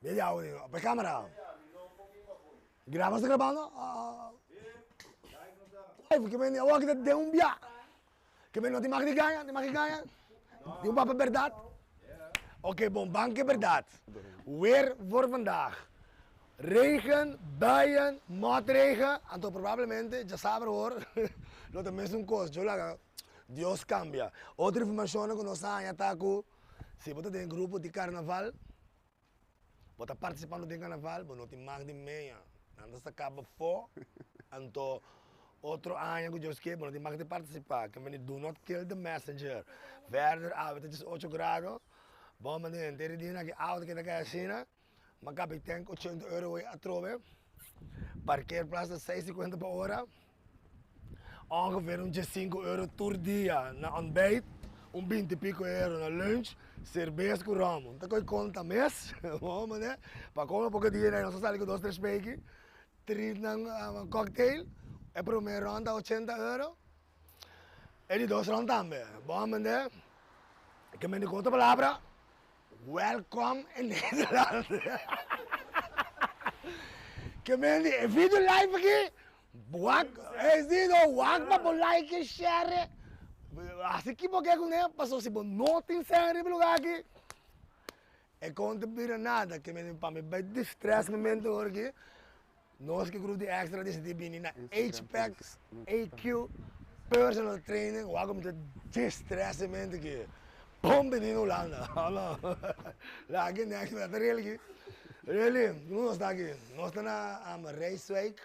Media audio, per camera. ¿Grabas grabando? Live, que me agora que de um bia. Que me não te mag ganhar, te mag ganhar. De um papo verdade. Oké, bom, bank verdade. Weer voor vandaag. Regen, buien, motregen, en toch probablemente, ya saben hoor, lo también es un costo, yo la Dios cambia. Otra información que nos han ataco, si vos tenés grupo de carnaval, vos estás participando de carnaval, vos no te mag de meia, andas acaba voor, en toch otro año que yo esquema, vos no te mag de participar, que me do not kill the messenger. Verder, het is 8 graden, vamos a tener que auto que te queda China. Maar kapitein, 80 euro a trove. Parkeerplaats is 6,50 per hora. Ongeveer een 5 euro per dia. Na ontbijt, 20 pico euro. Na lunch, cerveja com ramo. Dan kan je conta mes. Para comer um pouco de dinheiro, nós saímos com 2, 3 peki. 3 een cocktail. E per me ronda 80 euro. E die 2 ronda também. Vamos, né? Ik heb me conta palavra. Welcome in Nederland. Que me dice, video live aqui, wak, é isso, wak para like, share. Assim que porque com ele passou se bom, não tem série pelo lugar aqui. É conta para nada, que me para me vai distress momento aqui. Nós que grupo de extra desse tipo na HPEX, AQ, personal training, wak me distress momento aqui. Bombe in Holanda. Hallo. Lagi next met really. Really, nós está aqui. Nós está na Rijswijk.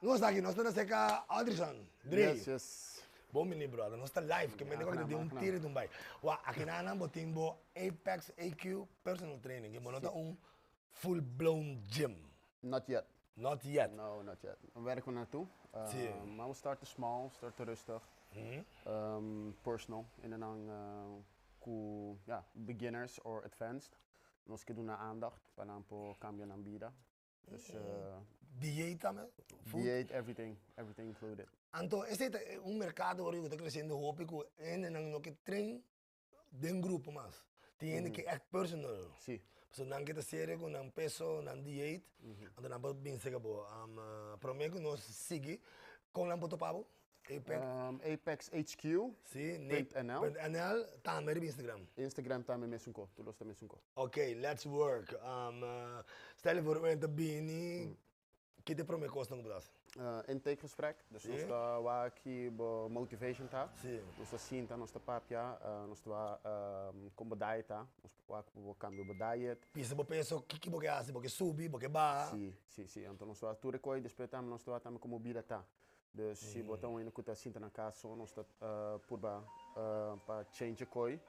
Nós está aqui, nós está na seca Adrian. Yes, yes. Bom menino, brother. Nós está live, que me digo que de tiro de Dubai. Wa, aqui na Anambo timbo Apex AQ personal training. Que monota full blown gym. Not yet. Not yet. No, not yet. We werken we naartoe. Maar we starten small, starten rustig. Personal. En dan cool, ja, beginners or advanced. Nós que doen na aandacht, para não cambio na vida. Dus dieet também? dieet, everything included. Então, esse é mercado que está crescendo rápido e não que trein de grupo mas tem que é personal. Sim. So não que tá sério com um peso, não diet, então não pode bem ser bom. Prometo nós seguir com um potopabo. Apex HQ. Sim, .nl. Tá no Instagram. Instagram também mesmo com, tu los também mesmo com. Okay, let's work. Stel je voor we te bini, que te prometo kost nog bedas. Intakegesprek, dus ons da waar aqui bo motivation ta. Sim. Dus da sinta nos da papia, nos da como diet ta, nos waar bo cambio bo diet. Pisa bo peso, kiki bo que hace, bo que subi, bo que ba. Sim. Então nos da tu recoi, depois tam nos da tam como bira ta. Dus se botam ainda que tá sinta na casa, nos da por ba para change coi,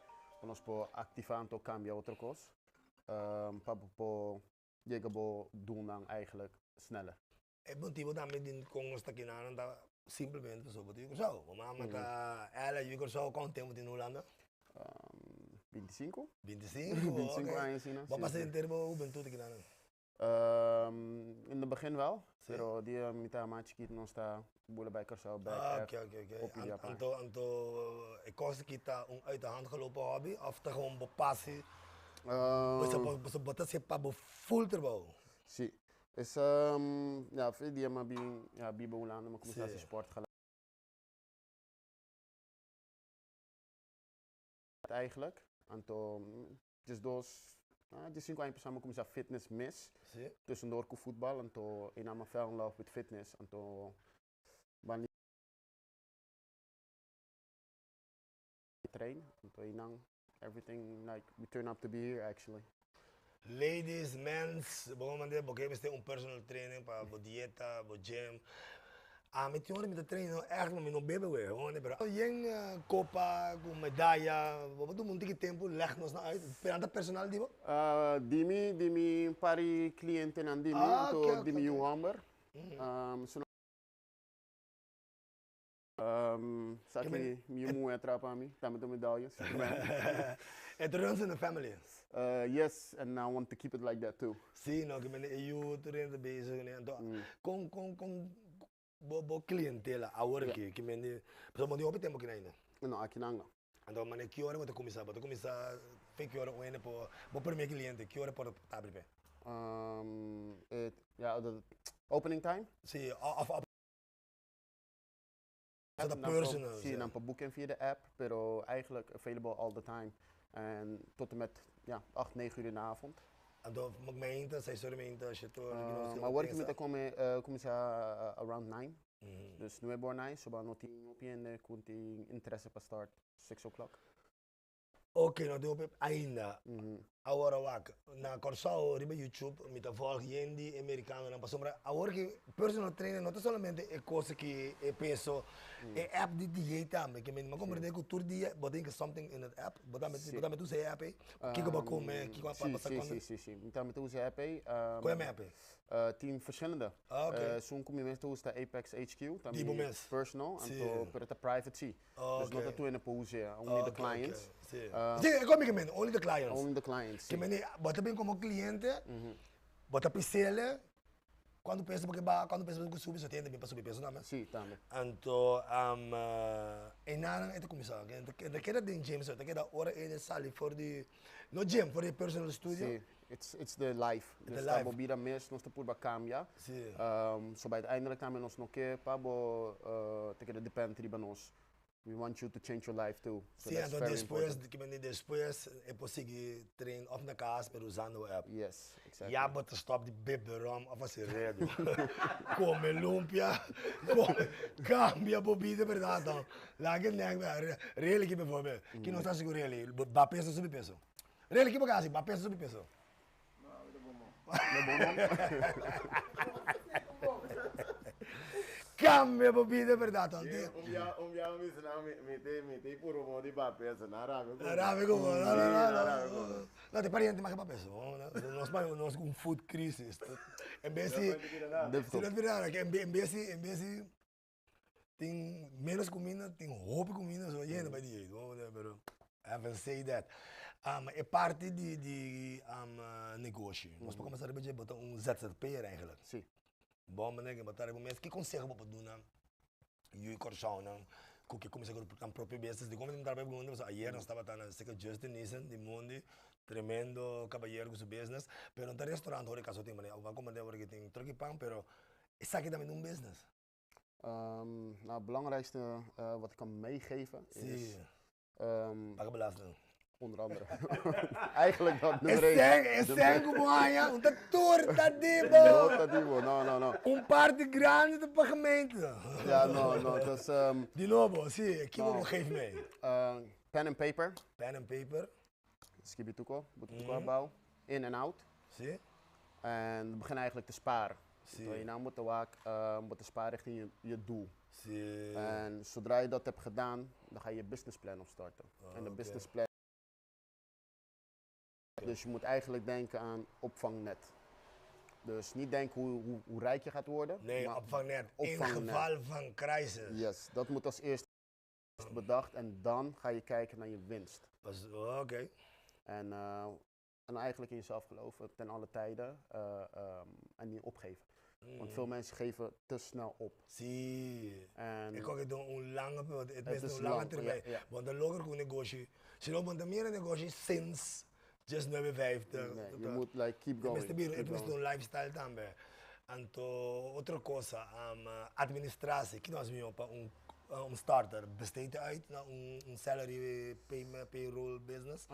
nos po activar to cambia outra coisa. Para po llegar bo doen dan eigenlijk sneller. Het motivo também de com os aqui na anda simplesmente só botar isso. O mama tá ela e o só com tempo de Holanda. 25? 25. 25 anos, sim. Wat was in termo juventude aqui na? In het begin wel, pero die mitamaatje nos está boelen bij Curaçao bij. Oké. Anto, ik kost kita uit de hand gelopen hobby of te gewoon bepassie. Você bota se para full trabalho. Sim. Is ja, veel die maar bij Holanda, maar começar a sport gelijk. Eigenlijk, anto, dus dos. De 5 anos passamos a começar fitness miss. Tussendoor com voetbal, então eu não me fell in love with fitness, então train, então eu não everything like we turn up to be here actually. Ladies, men's, bom mandar porque você tem personal training para dieta, para gym. Met jongeren met de trainen echt nog niet bebe weer. Gewoon hebben. Jeng copa, medalha, wat doen we een tempo? Leg ons nou uit. Per personal die we? Dimi pari cliënten aan Dimi, to Dimi Juhamber. Saki mi moe trapa a mim, também do medalhas. It runs in the family. Yes, and I want to keep it like that too. Sim, não que me eu tô dentro bezig né. Com bo clientela agora que me pessoal mandou op tempo que ainda. Não, aqui não. Então, mas que hora você começar? Você começar, que hora o ene po primeiro cliente, que hora pode estar primeiro? Ja, de opening time. Zie, of App, de dan personal. zie je dan per boeken via de app, pero eigenlijk available all the time. En tot en met 8, 9 uur in de avond. Então, magmenta, sai sobre menta, chetor, Maar working met kom je around 9. Dus nu hebben we 9, so dan noting op je en komt die interesse pas start 6 o'clock. Ok, no te op ainda. Agora wak, na Corsao, riba YouTube, me tá volg yendi americano na pasombra. Agora que personal trainer não é somente é coisa que é peso, é app de DJ também, que me compreende que tour dia, botem que something in that app, botam me tu sei app, que que vai comer, que vai passar quando. Sim. Então, met onze app. Qual é a app? 10 verschillende. Okay. Zo'n kom je meestal is de Apex HQ, dan Die moments. personal, en to per de privacy. Dus nog dat toe in de pose, only the clients. Sim, como é que men, only the clients. Only the clients. Que men, bota bem como cliente, bota piscela, quando pensa que subir, só tem bem para subir peso, não é? Sim, também. Então, e nada é começar. Da que tem James, da que da hora ele sale for the no gym, for the personal studio. Sim. It's the life. Dus life. we bieden mes nos te purba cambia. So bij uiteindelijk dan nos nog keer pabo te que depend riba nos. We want you to change your life too. So Sim, that's então very important. depois é possível treinar off na casa, pero usando o app. Yes, exactly. Ja, but to stop de bib de rom of assim redo. Come lumpia, come cambia bobida verdade então. Lá que nem really que bijvoorbeeld, que não está seguro really, ba peso sobre peso. Really que bagasi, ba peso sobre peso. Cambia bobida verdade então. Me puro modi ba peso na rave. Rave como, não. Não te pariente mais ba peso. Nós com food crisis. Em vez de tem menos comida, tem roupa comida, só ainda vai dizer, pero I haven't said that. É parte de negócio. Nós podemos começar a botar ZZP'er eigenlijk. Sim. Bom, maneira que botar mensen que conseguem para doen na e corção não, que começa com próprio business. De como eu trabalho com eles, ayer nós estava na seca Justin Nissen de Mundi, tremendo cabalheiro com seu business, pero não tem restaurante hoje caso tem maneira, vai comer agora que tem troque pão, pero isso aqui também business. Nou, het belangrijkste wat ik kan meegeven is Paga belasting. onder andere eigenlijk dat nummer É como aí, torta dibo. No. Parte grande de pagamento. Ja, no, dat is De novo, sim, aqui vou geef mee. pen and paper. Pen and paper. Skibituko, butuko bouw, in en out. Sim. En we beginnen eigenlijk te sparen. Sim. Terwijl je nou moet te sparen richting je doel. Sim. En zodra je dat hebt gedaan, dan ga je je businessplan opstarten. En de businessplan. Dus je moet eigenlijk denken aan opvangnet. Dus niet denken hoe rijk je gaat worden. Nee, maar opvangnet. In geval van crisis. Yes, dat moet als eerste bedacht en dan ga je kijken naar je winst. Oké. En eigenlijk in jezelf geloven ten alle tijden en niet opgeven. Want veel mensen geven te snel op. Zie. En ik ook het een lange, het is een lang, lange termijn. ja. Want de loger kon negotiëren. Ze lopen meer negotiëren sinds just 59. Nee, je moet like keep going. Het is een lifestyle também. Anto outra coisa, administratie. Que nós vimos para starter besteed uit naar een salary payroll business.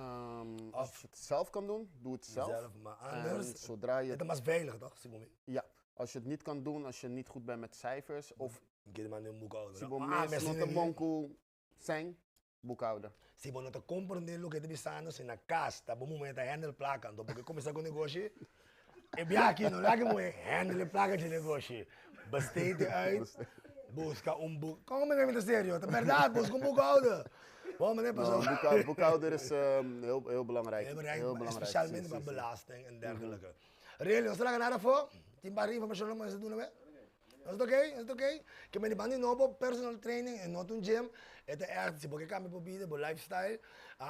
Als je het zelf kan doen, doe het zelf. Maar anders, zodra je het is veilig toch? Ja, als je het niet kan doen, als je niet goed bent met cijfers of je maar een boekhouder. Si mensen niet een bonko zijn, boekhouder. Si você não compreende o que está pensando, se na casa, tá bom momento a handle placa, então porque começar com o negócio, é bem aqui, não é que eu handle placa de negócio, besteed uit, busca boek. Como é que sério? É verdade, busca boekhouder. Bom, meneer, pas op. Boekhouder is heel belangrijk. Heel belangrijk, specialmente bij belasting en dergelijke. Really, we zullen gaan voor. Team Barry, informatie nog maar eens doen, hè? Is het oké? Is het oké? Ik heb mijn niet personal training en not een gym. Het is echt, ik kan me proberen, voor lifestyle.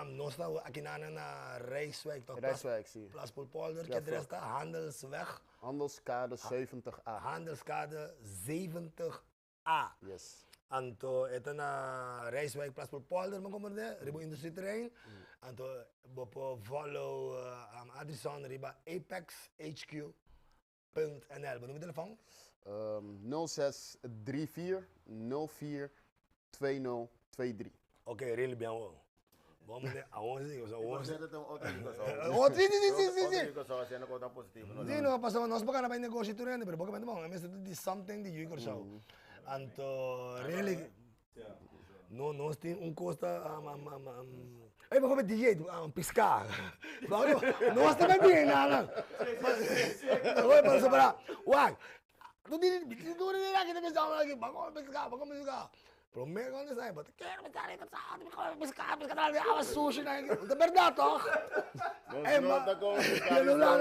Nog staan we naar Rijswijk, toch? Rijswijk, zie je. Plaats Polpolder, ik heb de rest, Handelskade. Handelskade 70A. Handelskade 70A. Yes. Anto, ito na Rijswijk, Plaats voor Polder, maar komen er, ribo industrieterrein. Anto, bopo follow Adrison, riba apexhq.nl. Benoem je telefoon? 0634 04 2023. Oké, really bien hoor. Vamos a 11, o sea, 11. Você tem outra ligação. Oh, sim. Outra ligação, assim, não conta positivo. Não, Sim, no, pasamos, nós baka na pa negócio tu rin, pero baka bang bang, mas di something di you so. Anto, really, no, nós tem custa, ay, baka ba DJ, piscar. Nós também bem, não. Oi, para sobrar. Wag. Tu rin na kita bisa lagi, baka piscar. Pero meron na sa'yo, ba't kaya magkari ka sa akin, piscar talaga, awas sushi na yun. Ito verdad, toch? não está como piscar de slow.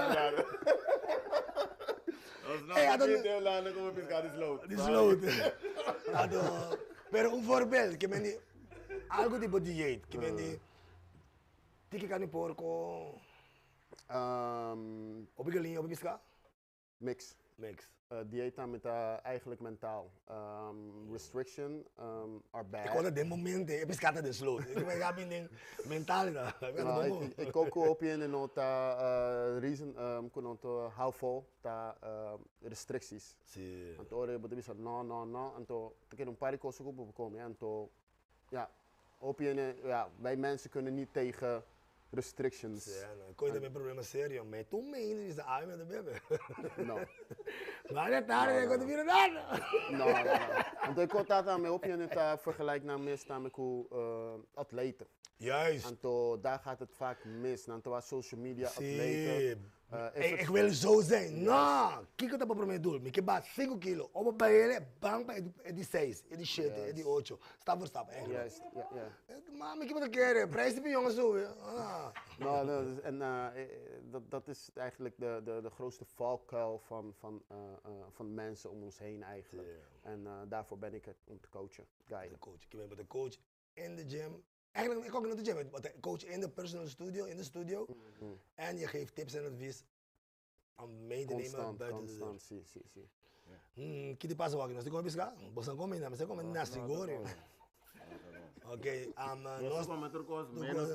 Nós não tem lá como piscar de slow. Die sloot. Pero un voorbeeld, que men algo tipo dieet, que men tiki kan ni porco, op galinha, op pisca? Mix. Mix. Dieet met eigenlijk mentaal. Restriction are bad. Ik hoorde de momenten, je piscata de sloot. Ik ben gaan binnen mentaal na. Ik ook op je en nota reason kunt hou vol ta restricties. Sim. Antore bude bisa no anto te een paar kosten op komen anto ja op je ja wij mensen kunnen niet tegen restrictions. Kon je met problemen serieus, maar toen meen je ze aan met de baby. No. Maar dat daar ik kon weer aan. No. Want ik kon dat aan me op je het vergelijk naar mis met atleten. Juist. Anto daar gaat het vaak mis. Anto was social media atleten. Ik wil zo zijn. Nou, kijk wat op mijn doel. Ik heb 5 kilo. Op een bijhele bank bij die 6, die 7, die 8. Stap voor stap eigenlijk. Juist, ja. Maar ik heb het een keer. Prijs heb je jongens zo. Dat is eigenlijk de grootste valkuil van mensen om ons heen eigenlijk. En daarvoor ben ik het om te coachen, guiden. Ik ben met de coach in de gym. Eigenlijk, ik ook naar de gym, maar de coach in de personal studio, in de studio. En je geeft tips en advies om mee te nemen buiten de deur. Kiti pasa wag nós temos piscar, você come na, mas come na seguro. Oké, nós temos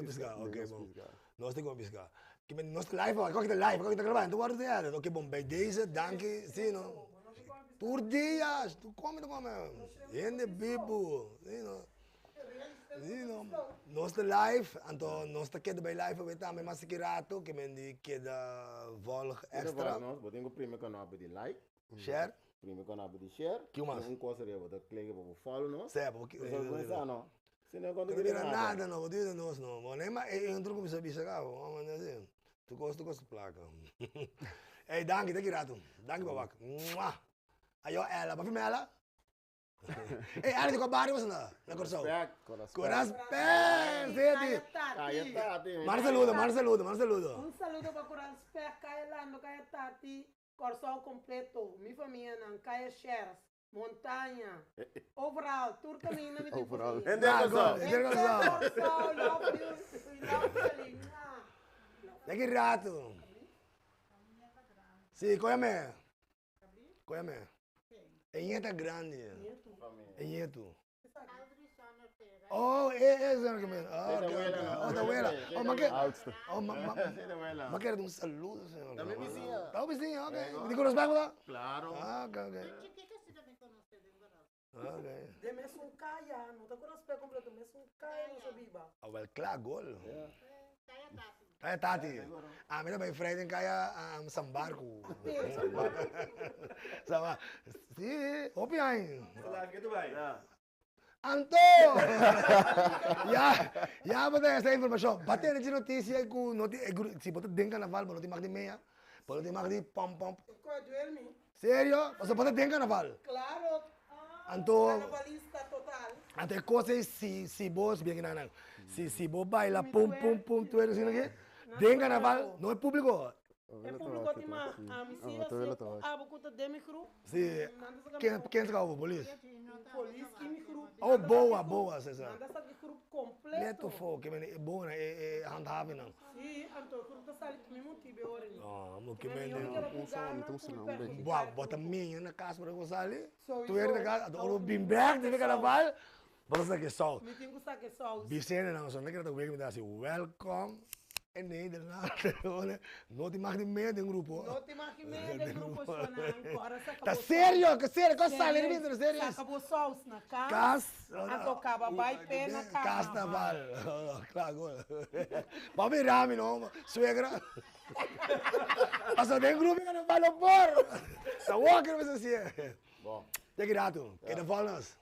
piscar. Oké, bom. Nós temos piscar. Que nós live, ik ook de live, ik ook de gravar. Tu guarda de oké, bom, bij deze, dank je, zie no. Por dias, tu come. In de bibo, zie no. Nós de live, então nós tá aqui bij live, we também mas que rato, que men die queda volg extra. Nós podemos primeiro canal de like, Share. primeiro canal de share. Que mais? Coisa aí, você clica para follow nós. Certo, porque Você começar não. Se não não vira nada não, vou nós não. Mas nem mais eu entro com essa bicha cá, vamos assim. Tu gosta placa. Ei, dank je rato. Dank je babak. Ayo ela, para ela. Ei, ela de cobar você não? Na corção. Coras pé, Tati. Mar saludo. Un saludo para Coras pé, Caia Lando, Caia Tati, Corção completo, minha família, Caia Shares, Montanha, overall, tour caminho na minha Overall. Corção, love you, Daqui rato. Sim, coia-me. Enheta grande. Enheto. Oh, essa é que me. Oh, da abuela. Oh, mas quero um saludo, senhor. Da minha vizinha. Da vizinha, ok. De conhece lá? Claro. Ah, ok. Demes un Caia, não tá Coras pé completo, demes un Caia, não sabia. Oh, wel klaar, gol. Kaya Tati. Amin na ba yung friend kaya sambarko. Sama. Si, hopi ay. Anto! Ja, wat is de informatie? Wat is de notitie? Si boto din carnaval, boto mag di meia. Boto mag di pom. Serio? Boto boto din carnaval. Claro. Anto. Carnavalista total. Anto cosa si vos bien nana. Si vos baila pum, tu eres sin aquí. Din carnaval, no es público. É público de mas a Oh, missão tô vendo, é tô. a bocuta de micro. Sim. Quem é o polícia? Polícia e micro. Oh, boa, César. Manda essa micro Neto completo. for, que é boa, é handhaven não. Sim, Anto, eu tô saindo com meu motivo agora. Ah, o que Eu me não quero um pegar som, na então, senão, culpa, bem. Boa, bota minha na casa para você ali. Sou Tu eu. na casa, o bimberg, de carnaval. Você que só. Me tem que gostar que só. Vicente não, só não quero que me dá assim, welcome. É Nederland, não te mais de meia de grupo. Não tem mais que meia de grupo agora. Tá sério? Que sério? Qual sala ele vem sério? Acabou só os na casa. Cas. A tocava vai pé na Carnaval. Claro, agora. Vai virar, meu nome. Suegra. Passou de grupo que não vai no porro. Tá walking, mas assim. Bom. Tem que ir lá, tu. Que te falas?